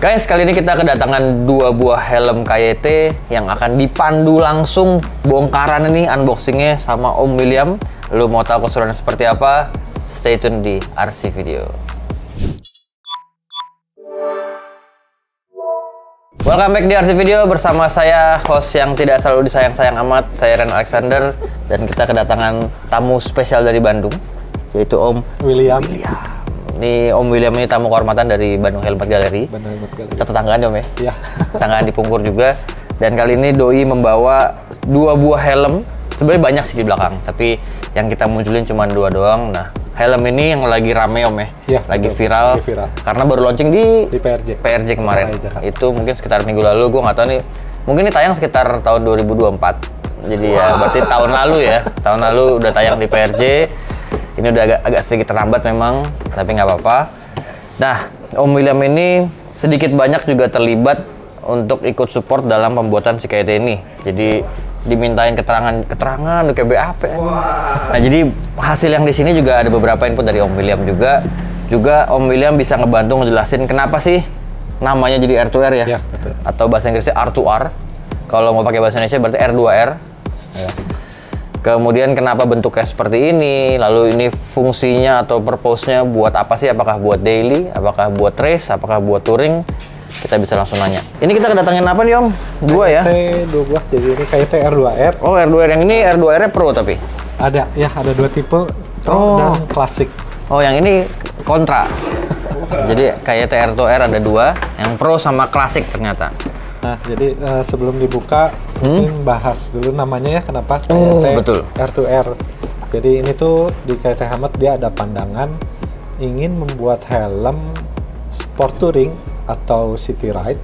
Guys, kali ini kita kedatangan 2 buah helm KYT yang akan dipandu langsung bongkaran ini, unboxingnya sama Om William. Lu mau tahu keseruannya seperti apa? Stay tune di RC Video. Welcome back di RC Video bersama saya, host yang tidak selalu disayang-sayang amat, saya Ren Alexander. Dan kita kedatangan tamu spesial dari Bandung, yaitu Om William. Ini Om William ini tamu kehormatan dari Bandung Helmet Gallery. Kita tetanggaan Om ya? Iya. Tetanggaan di Pungkur juga. Dan kali ini Doi membawa 2 buah helm. Sebenarnya banyak sih di belakang, tapi yang kita munculin cuma 2 doang. Nah, helm ini yang lagi rame Om ya? Iya. Lagi viral. Karena baru launching di PRJ kemarin. Itu mungkin sekitar minggu lalu, gue nggak tahu nih. Mungkin ini tayang sekitar tahun 2024. Jadi ya berarti tahun lalu ya. Tahun lalu udah tayang di PRJ. Ini udah agak sedikit terlambat memang, tapi nggak apa-apa. Nah, Om William ini sedikit banyak juga terlibat untuk ikut support dalam pembuatan si KYT ini. Jadi dimintain keterangan kayak BAP. Nah, jadi hasil yang di sini juga ada beberapa input dari Om William juga. Juga Om William bisa ngebantu ngejelasin kenapa sih namanya jadi R2R ya? Betul. Atau bahasa Inggrisnya R2R. Kalau mau pakai bahasa Indonesia berarti R2R. Ya. Kemudian kenapa bentuknya seperti ini, lalu ini fungsinya atau purpose-nya buat apa sih? Apakah buat daily, apakah buat race, apakah buat touring? Kita bisa langsung nanya. Ini kita kedatangin apa nih Om? 2 ya? KYT 2 buah, jadi ini KYT R2R. Oh R2R, yang ini R2R-nya Pro tapi? Ada, ya ada 2 tipe, Pro dan Classic. Oh yang ini kontra. Jadi KYT R2R ada 2, yang Pro sama Classic ternyata. Nah, jadi sebelum dibuka, mungkin bahas dulu namanya ya, kenapa KYT R2R. Jadi ini tuh di KYT Helmet dia ada pandangan ingin membuat helm sport touring atau city ride.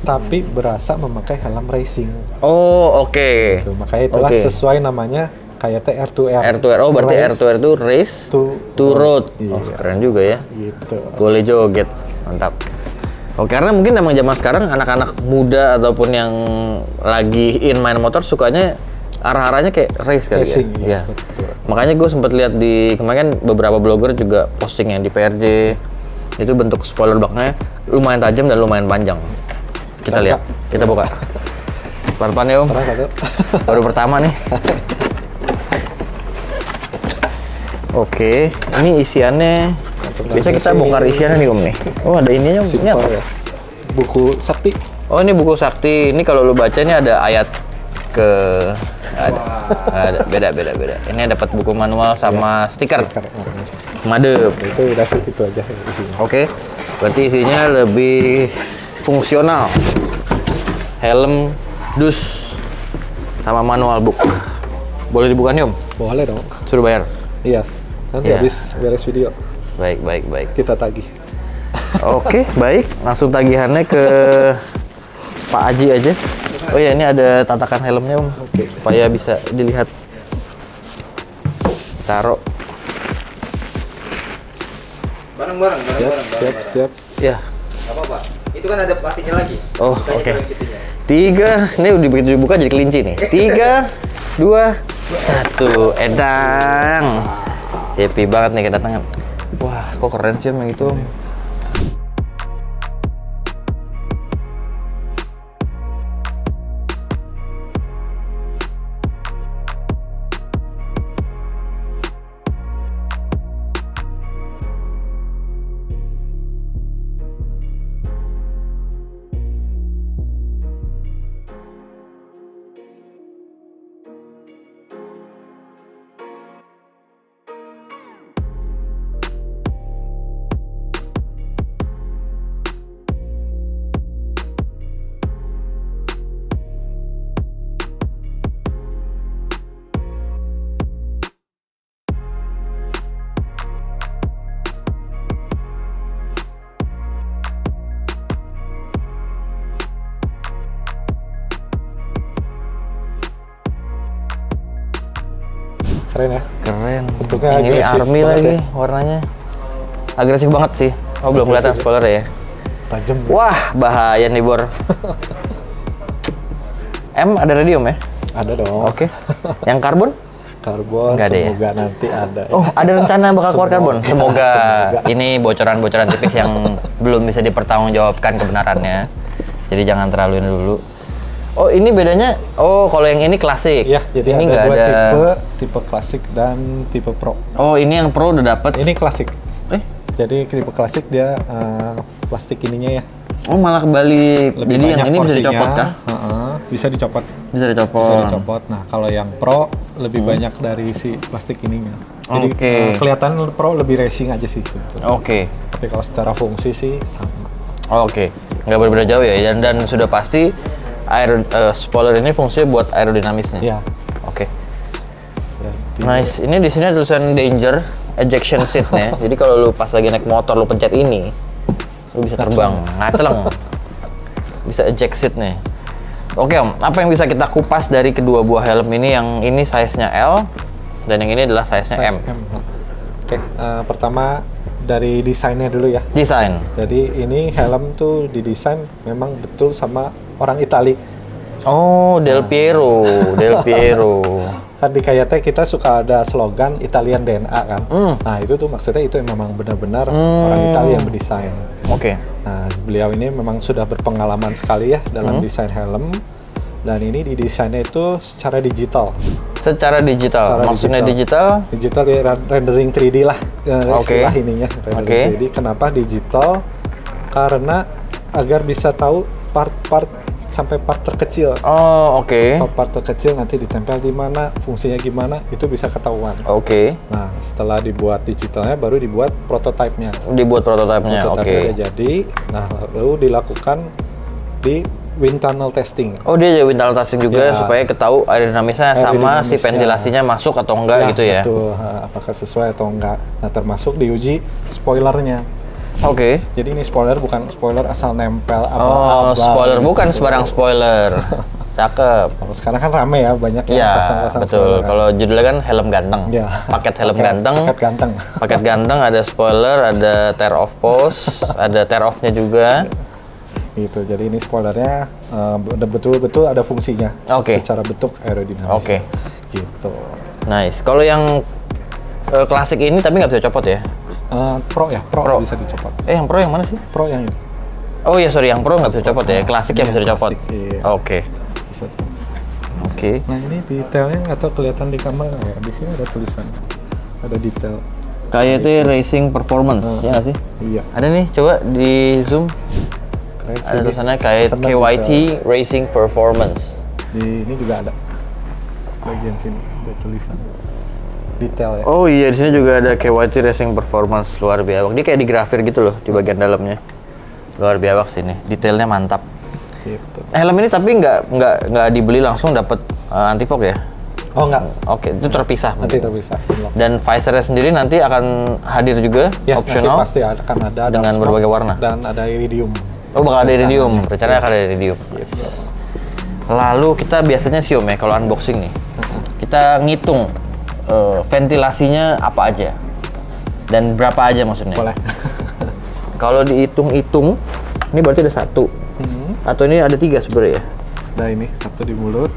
Tapi berasa memakai helm racing. Gitu, makanya itulah sesuai namanya KYT R2R. R2R, oh berarti R2R itu race to road. Oh keren juga ya. Gitu. Boleh joget, mantap. Oh, karena mungkin emang zaman sekarang anak-anak muda ataupun yang lagi main motor sukanya arah-arahnya kayak race kali ya. Betul. Makanya gue sempat lihat di kemarin beberapa blogger juga posting yang di PRJ. Itu bentuk spoiler baknya lumayan tajam dan lumayan panjang. Kita lihat, kita buka. Pelan-pelan ya Om. Baru pertama nih. Oke, ini isiannya. Biasa kita bongkar isiannya nih Om nih. Oh ada ininya Om. Ini apa? Ya. Buku sakti. Oh ini buku sakti. Ini kalau lu baca ini ada ayat ke ada beda. Ini dapat buku manual sama stiker. Madep. Itu udah sih itu aja isinya. Oke. Berarti isinya lebih fungsional. Helm, dus, sama manual book. Boleh dibuka nih Om? Boleh dong. Suruh bayar. Iya. Nanti habis beres video. Baik. Kita tagih. Oke, baik. Langsung tagihannya ke Pak Aji aja. Oh ya, ini ada tatakan helmnya Om. Supaya bisa dilihat. Taruh. Bareng-bareng. Siap. Ya. Gak apa-apa. Itu kan ada pastinya lagi. Oh, oke. 3, ini udah begitu dibuka jadi kelinci nih. 3, 2, 1, edang. Happy banget nih kedatangan. Wah, kok keren sih yang itu. Keren ya? Keren. Bentuknya ini army lagi warnanya. Agresif banget sih. Oh belum kelihatan spoiler ya. Tajam. Wah bahaya nih Bor. M ada radium ya? Ada dong. Oke. Yang karbon? Karbon semoga nanti ada. Oh, ada rencana bakal keluar karbon. Semoga. Ini bocoran-bocoran tipis yang belum bisa dipertanggungjawabkan kebenarannya. Jadi jangan terlalu ini dulu. Oh, ini bedanya. Oh, kalau yang ini klasik. Ya, jadi ini ada dua tipe klasik dan tipe pro. Oh, ini yang pro udah dapet. Ini klasik. Jadi tipe klasik dia plastik ininya ya. Oh, malah kebalik. Lebih jadi yang ini porsinya, bisa dicopot kah? Bisa dicopot. Bisa dicopot. Bisa dicopot. Nah, kalau yang pro lebih banyak dari si plastik ininya. Jadi kelihatan pro lebih racing aja sih sebetulnya. Tapi kalau secara fungsi sih sama. Nggak berbeda jauh ya. Dan sudah pasti spoiler ini fungsinya buat aerodinamisnya. Iya. Nice. Ini di sini ada tulisan danger ejection seat-nya. Jadi kalau lu pas lagi naik motor lu pencet ini, lu bisa terbang, ngaceleng. Bisa eject seat-nya. Oke Om, apa yang bisa kita kupas dari kedua buah helm ini? Yang ini size-nya L dan yang ini adalah size-nya M. Pertama dari desainnya dulu ya. Desain. Jadi ini helm tuh didesain memang betul sama orang Itali. Oh, Del Piero. Kan di KYT kita suka ada slogan Italian DNA kan. Nah itu tuh maksudnya itu memang benar-benar orang Italia yang mendesain. Nah beliau ini memang sudah berpengalaman sekali ya dalam desain helm. Dan ini didesainnya itu secara digital. Maksudnya digital? Digital ya, rendering 3D lah istilah ininya. Rendering 3D. Kenapa digital? Karena agar bisa tahu part-part sampai part terkecil. Part terkecil nanti ditempel di mana, fungsinya gimana, itu bisa ketahuan. Nah, setelah dibuat digitalnya, baru dibuat prototipenya. Udah jadi, nah lalu dilakukan di wind tunnel testing. Oh, dia jadi wind tunnel testing juga supaya ketahui aerodinamisnya sama si ventilasinya masuk atau enggak gitu ya? Betul, apakah sesuai atau enggak. Nah, termasuk diuji spoilernya. Jadi ini spoiler bukan spoiler asal nempel spoiler bukan sembarang spoiler. Cakep. Sekarang kan rame ya, banyak yang pasang-pasang betul. Kalau judulnya kan helm ganteng. Paket helm ganteng. Paket ganteng ada spoiler, ada tear off pose, ada tear off-nya juga. Gitu. Jadi ini spoilernya betul-betul ada fungsinya. Secara bentuk aerodinamis. Gitu. Nice. Kalau yang klasik ini tapi nggak bisa copot ya? Pro bisa dicopot. Yang pro yang mana sih? Pro yang ini. Oh iya, sorry, yang pro nggak bisa copot ya? Klasik yang bisa dicopot? Bisa sih. Nah ini detailnya nggak tahu kelihatan di kamera ya. Di sini ada tulisan, ada detail. KYT Racing Performance, ya nggak sih? Iya. Ada nih, coba di zoom. Ada tulisannya KYT Racing Performance. Di ini juga ada. Bagian sini ada tulisan. Detail ya. Oh iya, di sini juga ada KYT Racing Performance, luar biasa. Dia kayak digrafir gitu loh di bagian dalamnya. Luar biasa sini, detailnya mantap. Gitu. Helm ini tapi nggak dibeli langsung dapat anti fog ya? Oh enggak. Itu terpisah. Nanti terpisah. Dan visornya sendiri nanti akan hadir juga, opsional. Nanti pasti akan ada dengan berbagai warna. Dan ada iridium. Oh, bakal ada iridium. Rencananya akan ada iridium. Yes. Lalu kita biasanya sih Om ya, kalau unboxing nih, kita ngitung ventilasinya apa aja dan berapa aja maksudnya. Boleh. Kalau dihitung-hitung, ini berarti ada 1 atau ini ada 3 sebenarnya ya? Nah ini 1 di mulut,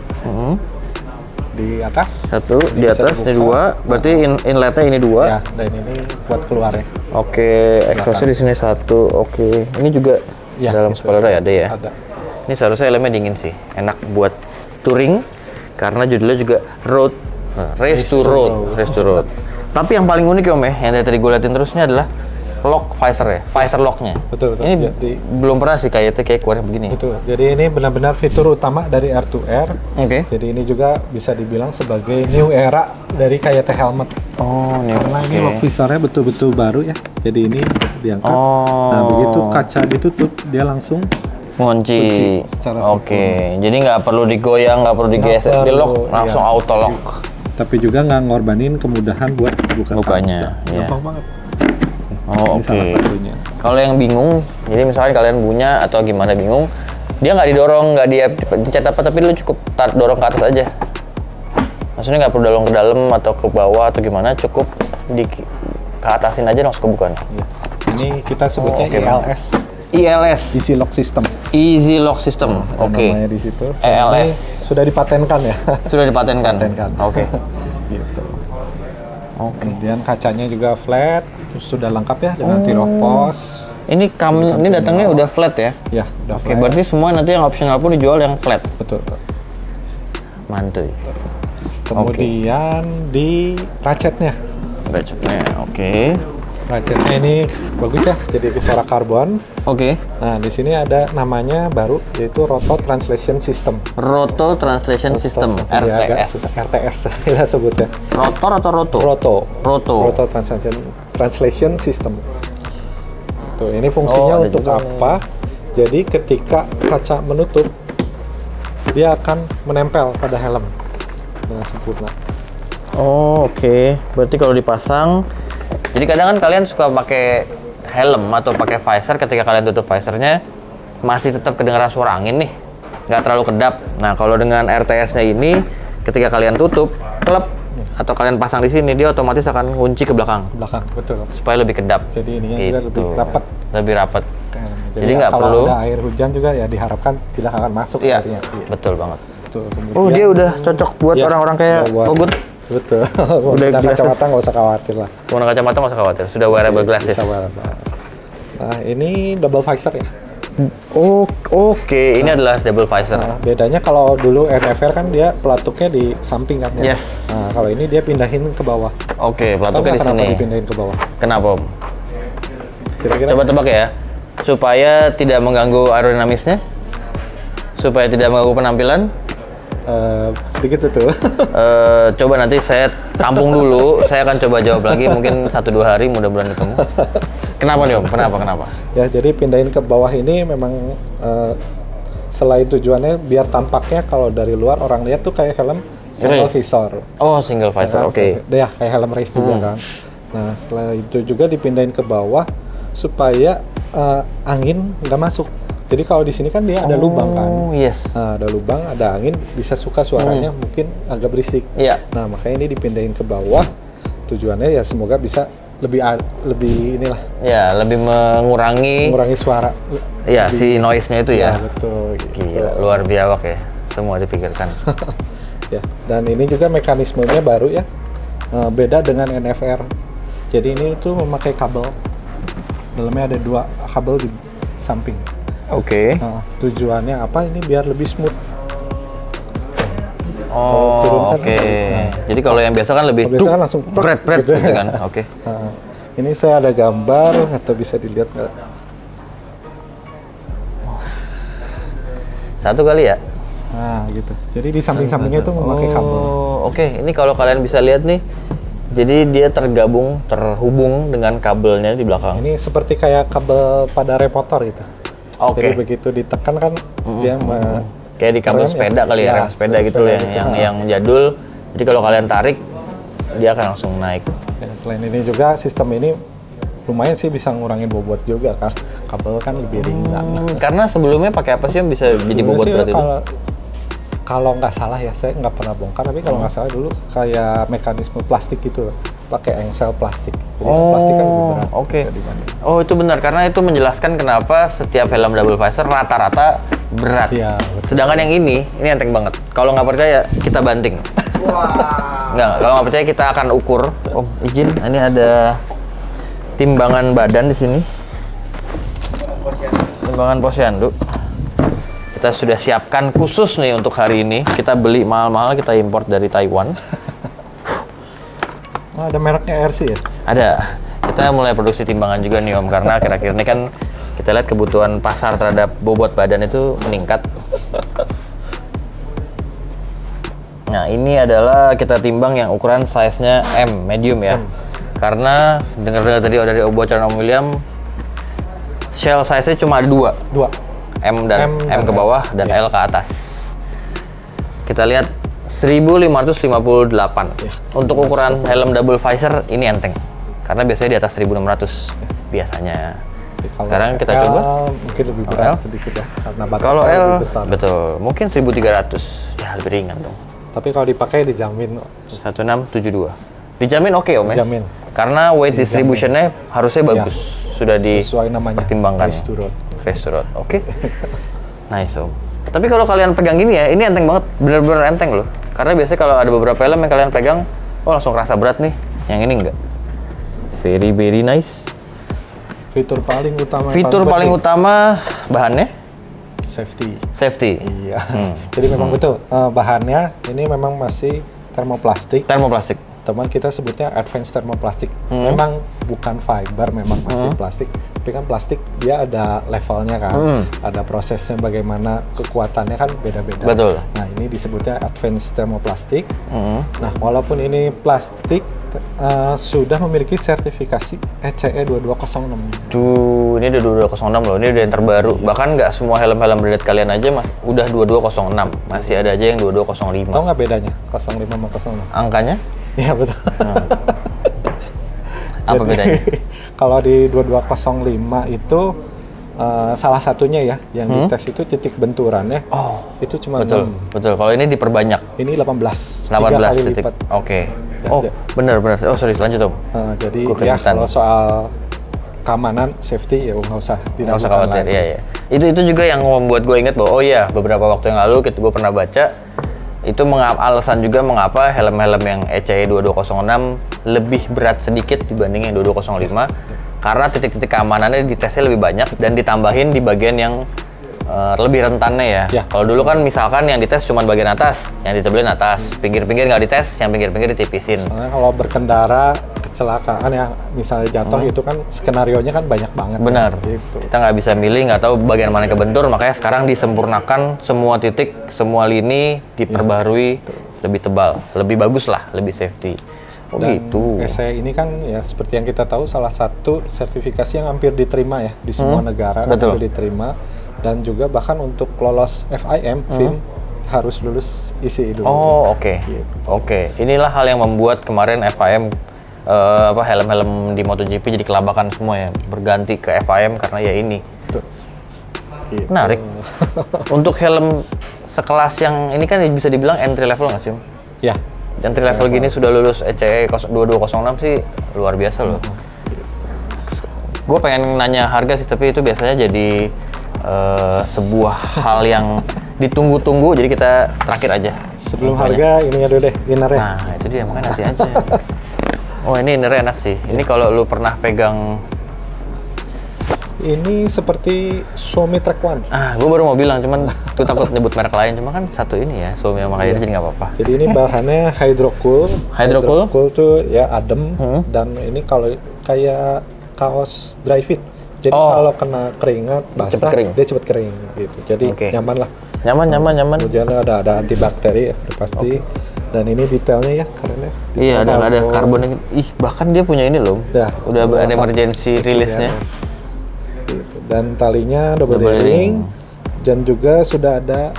di atas 1 di atas, ini 2, berarti inletnya ini 2. Ya, dan ini buat keluar ya. Exhaustnya di sini 1. Ini juga dalam spoiler ya ada ya? Ada. Ini seharusnya helmnya dingin sih, enak buat touring karena judulnya juga road. Race to road. Tapi yang paling unik ya Om ya, yang dari tadi gue liatin terusnya adalah lock visor ya, visor locknya. Betul. Ini belum pernah sih kayak keluar begini. Betul. Jadi ini benar-benar fitur utama dari R2R. Jadi ini juga bisa dibilang sebagai new era dari KYT helmet. Karena ini lock visornya betul-betul baru ya. Jadi ini diangkat. Nah begitu kaca ditutup, dia langsung kunci secara jadi nggak perlu digoyang, nggak perlu digeser, di lock langsung auto lock. Tapi juga nggak ngorbanin kemudahan buat bukanya. Gampang banget. Ini kalau yang bingung, jadi misalkan kalian punya atau gimana bingung, dia nggak didorong, nggak dia pencet apa, tapi lu cukup dorong ke atas aja. Maksudnya nggak perlu dorong ke dalam atau ke bawah atau gimana, cukup ke atasin aja langsung kebukaan. Ini kita sebutnya ELS. Easy Lock System. Namanya di situ. ELS sudah dipatenkan ya. Sudah dipatenkan. gitu. Kemudian kacanya juga flat, sudah lengkap ya dengan T-Rock post. Ini ini datangnya udah flat ya? Ya, udah flat. Oke, berarti semua nanti yang optional pun dijual yang flat? Betul. Mantul. Kemudian di ratchetnya. Oke. Ratchetnya ini bagus ya, jadi Visora karbon. Oke. Nah, di sini ada namanya baru, yaitu Roto Translation System. Roto Translation System, RTS. RTS kita sebutnya. Rotor atau roto? Roto Translation System. Tuh, ini fungsinya untuk apa? Jadi ketika kaca menutup, dia akan menempel pada helm dengan sempurna. Oke. Berarti kalau dipasang, jadi kadang kan kalian suka pakai helm atau pakai visor, ketika kalian tutup visornya masih tetap kedengaran suara angin nih, nggak terlalu kedap. Nah, kalau dengan RTS-nya ini, ketika kalian tutup, klep, atau kalian pasang di sini, dia otomatis akan kunci ke belakang. Betul. Supaya lebih kedap. Jadi ininya juga lebih rapat. Lebih rapat. Jadi nggak perlu. Kalau ada air hujan juga ya diharapkan tidak akan masuk. Iya, betul banget. Kemudian, dia udah cocok buat orang-orang kayak Ogut. Betul. Udah kacamata nggak usah khawatir lah. Menggunakan kacamata nggak usah khawatir. Sudah wearable glasses. Nah, ini double visor ya. Oke. Ini adalah double visor. Nah, bedanya kalau dulu NFR kan dia pelatuknya di samping kan ya. Yes. Nah, kalau ini dia pindahin ke bawah. Oke, pelatuknya di sini. Kenapa dipindahin ke bawah? Kenapa, Om? Kira-kira coba tebak ya. Supaya tidak mengganggu aerodinamisnya. Supaya tidak mengganggu penampilan. Sedikit betul. Coba nanti saya tampung dulu. Saya akan coba jawab lagi. Mungkin 1-2 hari mudah-mudahan ketemu. Kenapa nih Om? Kenapa? Ya, jadi pindahin ke bawah ini memang selain tujuannya biar tampaknya kalau dari luar orang lihat tuh kayak helm single visor. Oh, single visor. Oke. Ya, kayak helm race juga kan. Nah, setelah itu juga dipindahin ke bawah supaya angin nggak masuk. Jadi kalau di sini kan dia ada lubang kan. Yes. Nah, ada lubang, ada angin, bisa suka suaranya mungkin agak berisik. Iya. Nah, makanya ini dipindahin ke bawah. Tujuannya ya semoga bisa lebih inilah. Ya, lebih mengurangi suara. Iya, si noise-nya itu ya. Ya, betul. Gila, luar biawak ya. Semua dipikirkan. Ya, dan ini juga mekanismenya baru ya. Beda dengan NFR. Jadi ini tuh memakai kabel. Dalamnya ada 2 kabel di samping. Oke. Nah, tujuannya apa? Ini biar lebih smooth. Oke. Jadi kalau yang biasa kan lebih kan langsung bret gitu kan. Oke. Nah, ini saya ada gambar atau bisa dilihat nggak? Satu kali ya? Nah, gitu. Jadi di samping-sampingnya itu memakai kabel. Oke. Ini kalau kalian bisa lihat nih, jadi dia terhubung dengan kabelnya di belakang. Ini seperti kayak kabel pada rem motor gitu. Oke. Jadi begitu ditekan kan dia kayak di kabel sepeda kali ya, rem sepeda gitu loh yang jadul. Jadi kalau kalian tarik, dia akan langsung naik. Ya, selain ini juga sistem ini lumayan sih bisa ngurangin bobot juga kan. Kabel kan lebih ringan. Karena sebelumnya pakai apa sih yang bisa jadi bobot berat itu? Kalau nggak salah ya, saya nggak pernah bongkar, tapi kalau nggak salah dulu kayak mekanisme plastik gitu, pakai engsel plastik. Jadi plastik kan lebih berat. Oke. Oh, itu benar, karena itu menjelaskan kenapa setiap helm double visor rata-rata berat. Iya. Sedangkan yang ini enteng banget. Kalau nggak percaya, kita banting. Wah. Nggak, kalau nggak percaya kita akan ukur. Oh, izin, ini ada timbangan badan di sini. Timbangan posyandu. Kita sudah siapkan khusus nih untuk hari ini. Kita beli mahal-mahal, kita import dari Taiwan. Oh, ada mereknya RC ya? Ada. Kita mulai produksi timbangan juga nih Om, karena akhir-akhir ini kan kita lihat kebutuhan pasar terhadap bobot badan itu meningkat. Nah, ini adalah kita timbang yang ukuran size-nya M, medium ya. Karena dengar-dengar tadi dari bocoran Om William, shell size-nya cuma ada 2. M ke bawah dan L ke atas. Kita lihat 1558. Ya. Untuk ukuran helm double visor ini enteng. Karena biasanya di atas 1600 biasanya. Sekarang kita coba. Mungkin lebih berat sedikit ya karena kalau L lebih besar. Betul, mungkin 1300. Ya lebih ringan dong. Tapi kalau dipakai dijamin 1672. Dijamin oke Om ya? Dijamin. Karena weight distribution-nya harusnya bagus. Ya. Sudah sesuai namanya. Pertimbangkan. Race to road. Oke. Nice Om. Tapi kalau kalian pegang gini ya, ini enteng banget, bener-bener enteng loh. Karena biasanya kalau ada beberapa helm yang kalian pegang Oh langsung kerasa berat nih. Yang ini enggak. Very nice. Fitur paling utama. Fitur paling utama bahannya? Safety. Iya. Jadi memang betul bahannya ini memang masih termoplastik. Teman kita sebutnya advanced thermoplastic. Memang bukan fiber, memang masih plastik. Tapi kan plastik dia ada levelnya kan, ada prosesnya bagaimana kekuatannya kan beda-beda. Betul. Nah ini disebutnya advanced thermoplastic. Nah walaupun ini plastik sudah memiliki sertifikasi ECE 2206. Tuh, ini udah 2206 loh. Ini udah yang terbaru. Bahkan nggak semua helm-helm branded kalian aja udah 2206. Masih ada aja yang 2205. Tahu nggak bedanya 05 sama 06? Angkanya? Iya betul. Apa bedanya? Kalau di 2205 itu salah satunya ya yang dites itu titik benturannya. Itu cuma betul. Kalau ini diperbanyak. Ini 18 kali titik. Lipat. Oke. Oh, benar. Oh, sorry, lanjut Om. Jadi ya kalau soal keamanan, safety ya nggak usah khawatir. Iya. Itu juga yang membuat gue ingat bahwa beberapa waktu yang lalu gue pernah baca itu alasan juga mengapa helm-helm yang ECE 2206 lebih berat sedikit dibanding yang 2205 karena titik-titik keamanannya ditesnya lebih banyak dan ditambahin di bagian yang lebih rentannya ya. Kalau dulu kan misalkan yang dites cuma bagian atas, yang ditebelin atas, pinggir-pinggir nggak dites, yang pinggir-pinggir ditipisin. Soalnya kalau berkendara kecelakaan yang misalnya jatuh itu kan skenarionya kan banyak banget. Benar. Gitu. Kita nggak bisa milih, nggak tahu bagian mana yang kebentur, makanya sekarang disempurnakan semua titik, semua lini diperbarui lebih tebal, lebih bagus lah, lebih safety. Oh dan gitu. ECE ini kan ya seperti yang kita tahu salah satu sertifikasi yang hampir diterima ya di semua negara. Betul. Hampir diterima. Dan juga bahkan untuk lolos FIM, harus lulus ICI dulu. Oh oke. Inilah hal yang membuat kemarin FIM helm-helm di MotoGP jadi kelabakan semua ya, berganti ke FIM karena ya ini. Gitu. Menarik. Untuk helm sekelas yang ini kan bisa dibilang entry level nggak sih? Ya. Entry level gini sudah lulus ECE 2206 sih luar biasa loh. Gue pengen nanya harga sih, tapi itu biasanya jadi sebuah hal yang ditunggu-tunggu, jadi kita terakhir aja. Sebelum harga, ininya dulu deh, innernya. Nah, itu dia, makanya nanti aja. Oh, ini innernya enak sih. Ini kalau lu pernah pegang... Ini seperti Xiaomi Track One. Gue baru mau bilang, cuman tuh takut nyebut merek lain. Cuma kan satu ini ya, Xiaomi sama kayak jadi nggak apa-apa. Jadi ini bahannya Hydrocool. Hydrocool tuh ya adem, dan ini kalau kayak kaos dry fit. Jadi kalau kena keringat basah, dia cepet kering gitu. Jadi nyaman lah. Nyaman. Kemudian ada antibakteri ya, pasti. Dan ini detailnya ya, keren ya. Iya, ada karbon. Bahkan dia punya ini loh. Udah ada emergency release-nya. Gitu. Dan talinya double ring. Dan juga sudah ada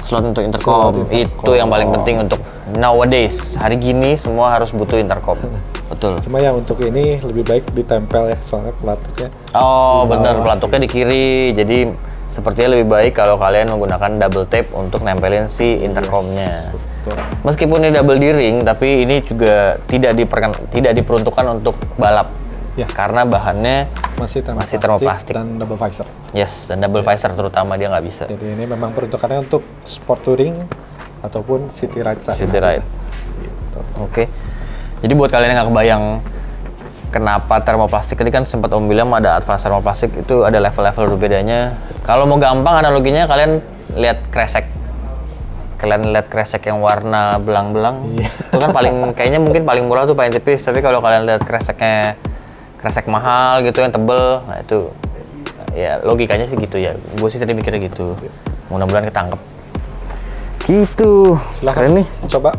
slot untuk intercom. Itu yang paling penting untuk nowadays. Hari gini semua harus butuh intercom. Betul. Cuma ya untuk ini lebih baik ditempel ya, soalnya pelatuknya. Oh benar, pelatuknya di kiri. Jadi sepertinya lebih baik kalau kalian menggunakan double tape untuk nempelin si intercomnya. Meskipun ini double D-ring, tapi ini juga tidak diperuntukkan untuk balap. Ya. Karena bahannya masih termoplastik dan double visor. Yes, dan double visor terutama dia nggak bisa. Jadi ini memang peruntukannya untuk sport touring ataupun city ride. City ride. Gitu. Oke. Jadi buat kalian yang nggak kebayang kenapa termoplastik, tadi kan sempat Om bilang ada advance termoplastik, itu ada level-level berbedanya. Kalau mau gampang analoginya kalian lihat kresek. Kalian lihat kresek yang warna belang-belang, itu kan kayaknya mungkin paling murah tuh paling tipis. Tapi kalau kalian lihat kresek mahal gitu yang tebel, nah itu ya logikanya sih gitu ya. Gue sih tadi mikirnya gitu. Mudah-mudahan ketangkep. Gitu. Silahkan keren nih. Coba.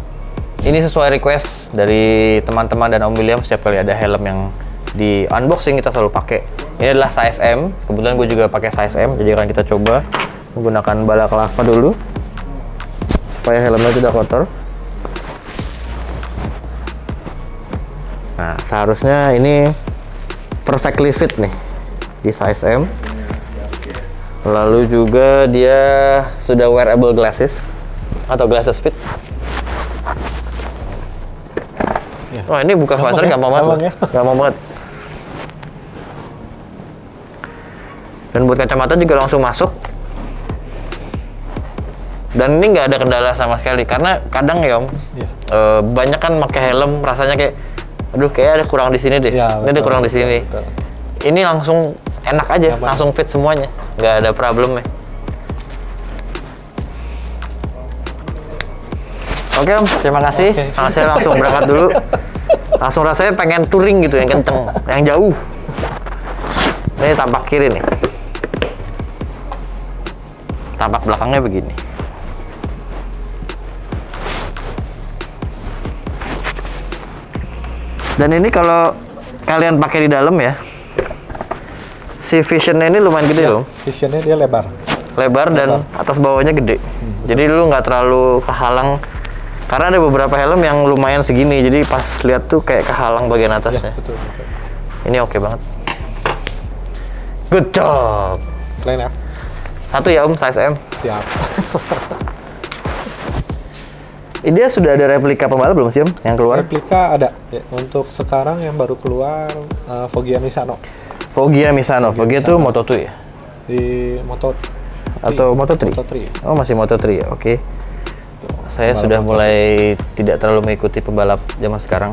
Ini sesuai request dari teman-teman dan Om William, setiap kali ada helm yang di unboxing kita selalu pakai. Ini adalah size M. Kebetulan gue juga pakai size M, jadi akan kita coba menggunakan balaclava dulu supaya helmnya tidak kotor. Nah, seharusnya ini perfectly fit nih di size M. Lalu juga dia sudah wearable glasses atau glasses fit. Wah, ini buka visor gampang banget. Gampang banget. Dan buat kacamata juga langsung masuk. Dan ini nggak ada kendala sama sekali karena kadang ya Om, banyak kan pakai helm rasanya kayak, aduh kayak ada kurang di sini deh, ini ada kurang di sini. Ini langsung enak aja, langsung fit semuanya, nggak ada problem ya. Oke Om, terima kasih. Saya langsung berangkat dulu. Langsung rasanya pengen touring gitu yang kenceng, yang jauh. Ini tampak kiri nih. Tampak belakangnya begini. Dan ini kalau kalian pakai di dalam ya, si visionnya ini lumayan gede loh. Visionnya dia lebar. Lebar dan atas bawahnya gede. Jadi lu nggak terlalu kehalang. Karena ada beberapa helm yang lumayan segini, jadi pas lihat tuh kayak kehalang bagian atasnya. Betul. Ini oke banget. Good job. Keren ya? Satu ya Om, size M. Siap. Dia sudah ada replika pembalap belum sih Om yang keluar? Replika ada. Ya, untuk sekarang yang baru keluar Foggia Misano. Foggia tuh Moto2 ya? Di Moto3. Atau Moto3? Oh masih Moto3 ya, oke. Saya sudah mulai tidak terlalu mengikuti pembalap zaman sekarang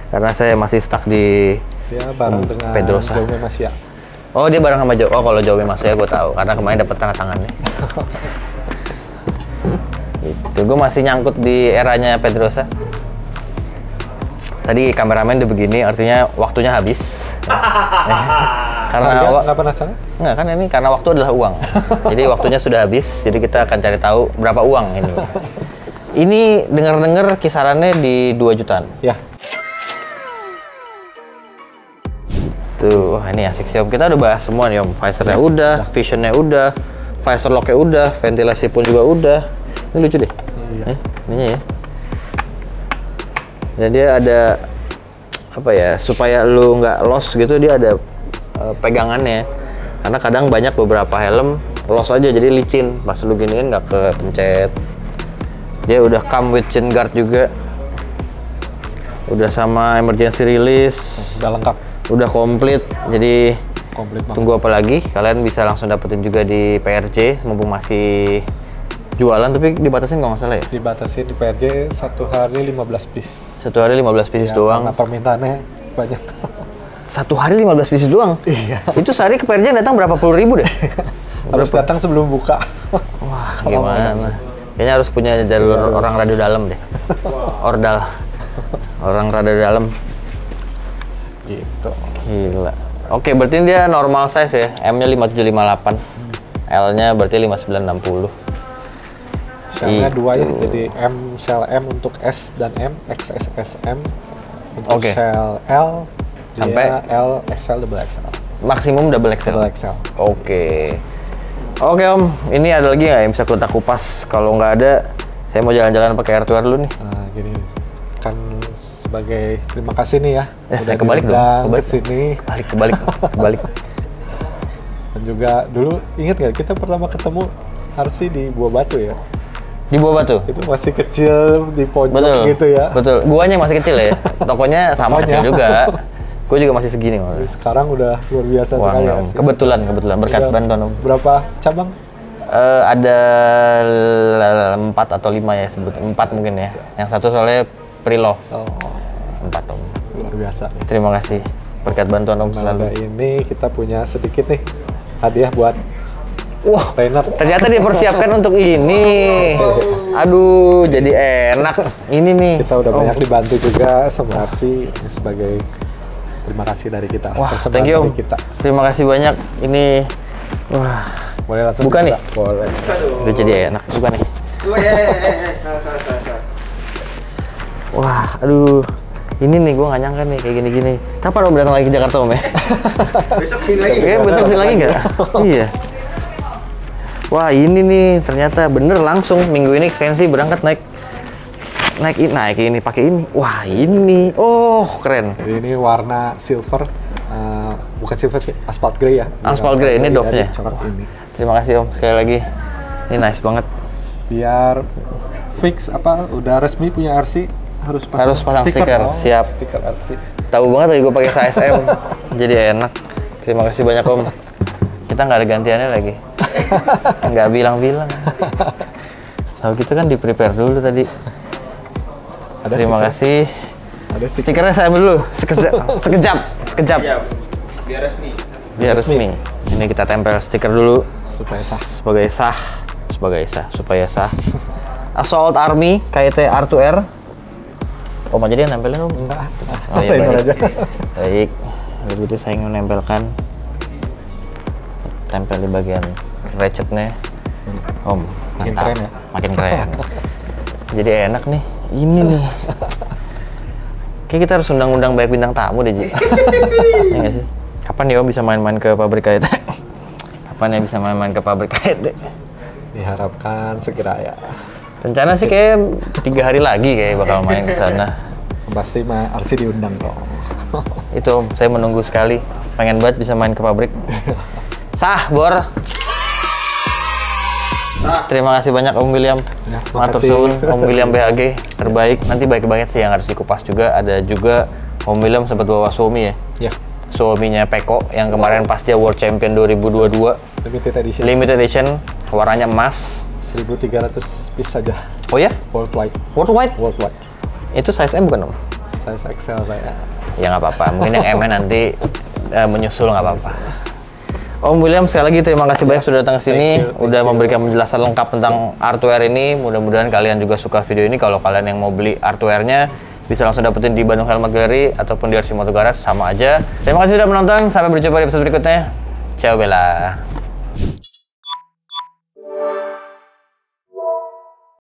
karena saya masih stuck di dia bareng dengan Pedrosa. Jaume Masia. Oh dia bareng sama Jaume. Oh kalau Jaume Masia gue tahu karena kemarin dapat tanda tangannya. Itu gue masih nyangkut di eranya Pedrosa. Tadi kameramen udah begini, artinya waktunya habis. Karena nggak penasaran? Nggak kan ini karena waktu adalah uang. Jadi waktunya sudah habis, jadi kita akan cari tahu berapa uang ini. Ini dengar-dengar kisarannya di 2 jutaan. Ya. Tuh, wah ini asik sih Om. Kita udah bahas semua nih Om. Visornya udah, visionnya udah, visor locknya udah, ventilasi pun juga udah. Ini lucu deh. Iya. Ininya ya. Dan dia ada apa ya, supaya lu nggak loss gitu, dia ada pegangannya. Karena kadang banyak beberapa helm loss aja jadi licin, pas lu giniin nggak kepencet. Dia udah come with chin guard juga, udah sama emergency release, udah lengkap, udah komplit. Jadi komplit banget. Tunggu apa lagi, kalian bisa langsung dapetin juga di PRJ mumpung masih jualan, tapi dibatasin kalau nggak salah ya? Dibatasin di PRJ 1 hari 15 piece. 1 hari 15 pieces doang? Karena permintaannya banyak. 1 hari 15 pieces doang? Iya. Itu sehari ke PRJ datang berapa puluh ribu deh? Harus datang sebelum buka. Wah, gimana? Kayaknya harus punya jalur orang radio dalam deh. Ordal. Orang radio dalam. Gitu. Gila. Oke, berarti dia normal size ya? M-nya 5758. L-nya berarti 5960. Shell-nya 2 ya, jadi M, shell M untuk S dan M, XSSM. Untuk shell L, sampai L, XL, double XL. Maksimum double XL? Double XL. Oke. Oke Om, ini ada lagi nggak yang bisa kita kupas? Kalau nggak ada, saya mau jalan-jalan pakai R2R dulu nih. Nah, gini, kan sebagai terima kasih nih ya. Saya kebalik dong. Ke sini. Kebalik. Dan juga dulu ingat nggak kita pertama ketemu Arsi di Buah Batu ya? Di Buah Batu? Itu masih kecil di pojok gitu ya? Betul. Guanya masih kecil ya? Tokonya sama kecil juga. Gue juga masih segini malah. Sekarang udah luar biasa sekali ya. Kebetulan berkat bantuan Om. Berapa cabang? Ada 4 atau 5 ya sebut. 4 mungkin ya. Yang satu soalnya pre-love. 4 Om. Luar biasa. Terima kasih berkat bantuan Om selalu. Ini kita punya sedikit nih hadiah buat wah, Rainer. Ternyata dipersiapkan untuk ini. Aduh, jadi enak. Ini nih. Kita udah banyak dibantu juga sama Arsi sebagai terima kasih dari kita. Wah, thank you Om. Terima kasih banyak. Ini, wah. Boleh langsung buka nih? Boleh. Udah jadi enak. Buka nih. Wah, aduh. Ini nih, gue nggak nyangka nih kayak gini-gini. Kapan Om datang lagi ke Jakarta Om ya? Besok sini lagi. Besok sini lagi nggak? Iya. Wah, ini nih ternyata bener langsung minggu ini Sensi berangkat naik ini pakai ini. Wah, ini. Oh, keren. Jadi ini warna silver, bukan silver sih, asphalt grey ya. Asphalt grey, ini Dove-nya. Ini. Terima kasih Om sekali lagi. Ini nice banget. Biar fix udah resmi punya RC harus pasang stiker. Siap. Stiker RC. Tahu banget lagi gue pakai size M. Jadi enak. Terima kasih banyak Om. Kita nggak ada gantiannya lagi. Nggak bilang-bilang. Kalau gitu kan di prepare dulu tadi. Ada Terima kasih. Ada Stikernya saya ambil dulu. Sekejap. Iya, biar resmi. Biar resmi. Ini kita tempel stiker dulu supaya sah. Supaya sah. Assault Army KIT R2R. Om aja dia nempelin Om. Enggak. Oh, iya, Saya baik. aja. Baik. Begitu saya ingin menempelkan. Tempel di bagian ratchetnya. Om, Makin mantap. keren ya? Makin keren. Jadi enak nih. Ini nih. Kayak kita harus undang-undang banyak bintang tamu deh, Ji. Iya nggak sih? Kapan ya Om bisa main-main ke pabrik KIT? Kapan ya bisa main-main ke pabrik KIT? Diharapkan segera ya. Rencana sih kayak 3 hari lagi kayak bakal main ke sana. Pasti Arsi diundang dong. Itu Om, saya menunggu sekali. Pengen banget bisa main ke pabrik. Sah, Bor. Terima kasih banyak Om William. Ya, Matur makasih. suwun Om William BHG terbaik. Nanti baik banget sih yang harus dikupas juga. Ada juga Om William sempat bawa Suomi ya. Ya, Suominya Peko yang kemarin pas dia World Champion 2022. limited edition. Limited edition, warnanya emas. 1.300 piece saja. Oh ya? Worldwide. Worldwide? Worldwide. Itu size M bukan Om? Size XL saya. Ya nggak apa-apa. Mungkin yang M nanti menyusul nggak apa-apa. Om William sekali lagi terima kasih banyak sudah datang ke sini, udah memberikan penjelasan lengkap tentang R2R ini. Mudah-mudahan kalian juga suka video ini. Kalau kalian yang mau beli R2R-nya bisa langsung dapetin di Bandung Helmet Gallery ataupun di RC Moto Garage, sama aja. Terima kasih sudah menonton. Sampai berjumpa di episode berikutnya. Ciao Bella.